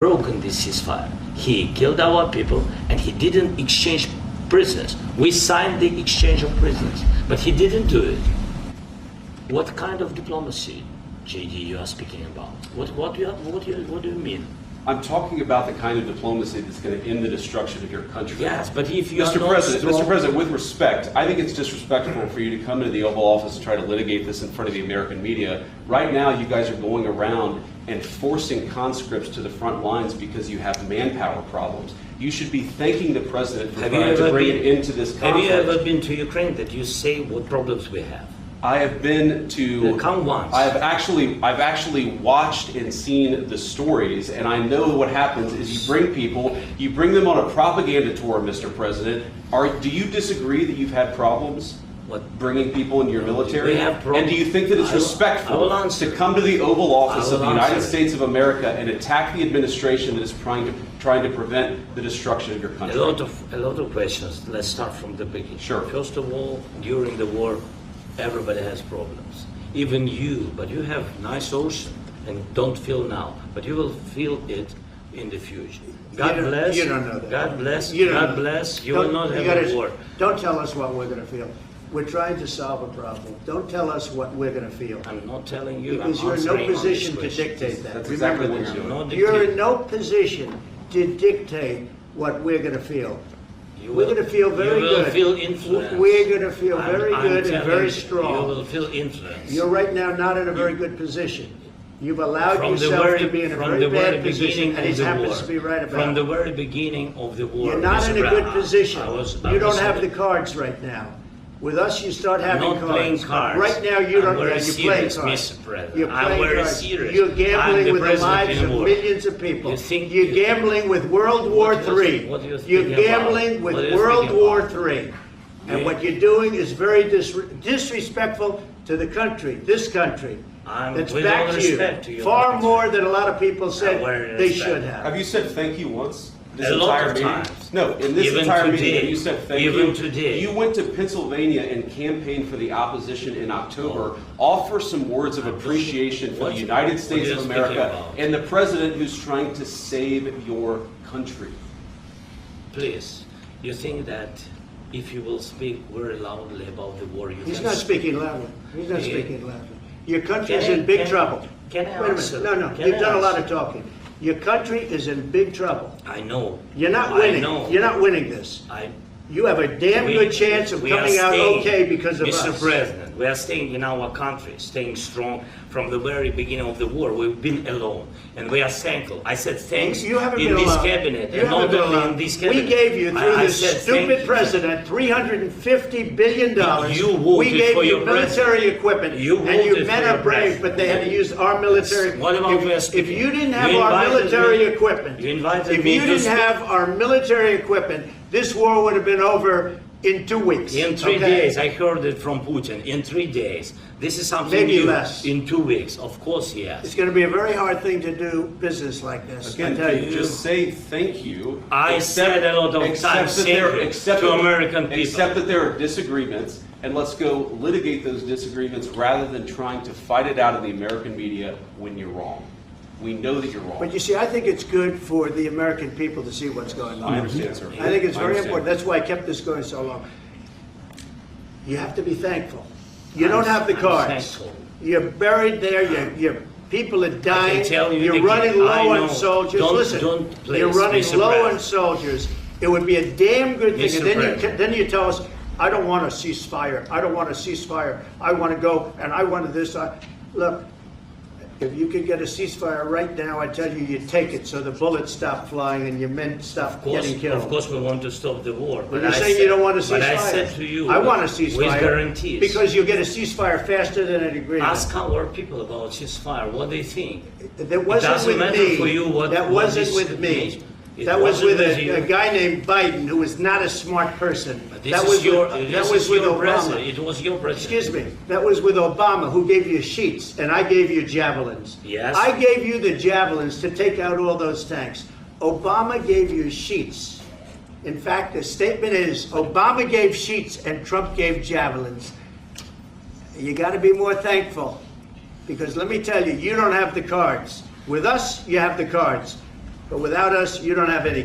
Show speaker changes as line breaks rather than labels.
broken this ceasefire. He killed our people and he didn't exchange prisoners. We signed the exchange of prisoners, but he didn't do it. What kind of diplomacy, JD, you are speaking about? What do you mean?
I'm talking about the kind of diplomacy that's going to end the destruction of your country.
Yes, but if you
Mr. President, with respect, I think it's disrespectful for you to come into the Oval Office and try to litigate this in front of the American media. Right now, you guys are going around and forcing conscripts to the front lines because you have manpower problems. You should be thanking the President for trying to bring it into this conflict.
Have you ever been to Ukraine that you say what problems we have?
I have been to.
Come once.
I've actually watched and seen the stories, and I know what happens is you bring people, you bring them on a propaganda tour, Mr. President. Do you disagree that you've had problems?
What?
Bringing people into your military?
We have problems.
And do you think that it's respectful to come to the Oval Office of the United States of America and attack the administration that is trying to prevent the destruction of your country?
A lot of questions. Let's start from the beginning.
Sure.
First of all, during the war, everybody has problems. Even you, but you have nice ocean and don't feel now, but you will feel it in the future. God bless.
You don't know that.
God bless.
You
God bless. You will not have a war.
Don't tell us what we're going to feel. We're trying to solve a problem. Don't tell us what we're going to feel.
I'm not telling you.
Because you're in no position to dictate that.
That's exactly
Remember
what
this.
you're doing.
You're in no position to dictate what we're going to feel. We're going to feel very good.
You will feel influence.
We're going to feel very good and very
You
strong.
will feel influence.
You're right now not in a very good position. You've allowed yourself to be in a very bad position, and he happens to be right about it.
From the very beginning of the war.
You're not in a good position. You don't have the
the
cards right now. With us, you start having
not playing cards.
Right now, you don't.
Very
You're playing
serious,
cards.
Mr. President.
You're
I'm
playing
very
cards.
serious.
You're gambling with the lives of
anymore.
millions of people.
You think
You're gambling with World War III.
What do you think
You're
about?
gambling with
What do you
World
think
War
about?
III. And what you're doing is very disrespectful to the country, this country. That's
with
back
all
to you.
respect to your
Far
country.
more than a lot of people said
very
they
respect.
should have.
Have you said thank you once? This
A lot
entire
of
meeting?
times.
No, in this
Even
entire
today.
meeting, you said thank you.
Even today.
You went to Pennsylvania and campaigned for the opposition in October. Offer some words of appreciation for the United States of America and the president who's trying to save your country.
Please, you think that if you will speak very loudly about the war,
He's not speaking loudly. He's not speaking loudly. Your country is in big trouble.
Can I
Wait a
answer?
minute. No, you've done a lot of talking. Your country is in big trouble.
I know.
You're not winning.
I know.
You're not winning this. You have a damn good chance of coming out okay because of us.
Mr. President, we are staying in our country, staying strong from the very beginning of the war. We've been alone, and we are thankful. I said thanks
You haven't
in
been
this
alone.
cabinet,
You
and
haven't
not
been
only
alone.
in this cabinet.
We gave you, through
I
this
said thank
stupid
you.
president, $350 billion.
You voted
we gave
for
you
your
military
president.
equipment,
You
and
voted
you
for
men
your
are brave,
president.
but they had to use our military.
What about
If you didn't have our military equipment,
You invited
if
me
you
to
didn't
speak.
have our military equipment, this war would have been over in 2 weeks.
In 3 days, I heard it from Putin. In 3 days, this is something
Maybe
new.
less.
In 2 weeks, of course, yes.
It's going to be a very hard thing to do business like this.
Again,
I tell you.
just say thank you.
I said a lot of times thank you to American people.
Except that there are disagreements, and let's go litigate those disagreements rather than trying to fight it out in the American media when you're wrong. We know that you're wrong.
But you see, I think it's good for the American people to see what's going on.
I understand, sir.
I think it's
I
very
understand.
important. That's why I kept this going so long. You have to be thankful. You don't have the
I'm
cards.
thankful.
You're buried there. Your people are dying.
tell you
You're
again,
running
I
low
know.
on soldiers.
Don't-
Listen,
don't please,
you're running
Mr.
low
President.
on soldiers. It would be a damn good thing.
Mr.
And then
President.
then you tell us, I don't want a ceasefire. I don't want a ceasefire. I want to go and I want this. Look. If you could get a ceasefire right now, I tell you, you take it so the bullets stop flying and your men stop getting killed.
Of course, we want to stop the war.
But you're saying you don't want a ceasefire.
But I said to you,
I want a ceasefire.
with guarantees.
Because you'll get a ceasefire faster than an agreement.
Ask our people about ceasefire. What they think.
That wasn't
doesn't
with
matter
me.
for you what-
that
what
wasn't
this
with me.
means. It
That was
wasn't
with
with you.
a guy named Biden, who was not a smart person.
This
That
is
was
your,
with,
this
that was
is
with
your
Obama.
president. It was your president.
Excuse me. That was with Obama, who gave you sheets, and I gave you javelins.
Yes.
I gave you the javelins to take out all those tanks. Obama gave you sheets. In fact, the statement is Obama gave sheets and Trump gave javelins. You got to be more thankful, because let me tell you, you don't have the cards. With us, you have the cards. But without us, you don't have any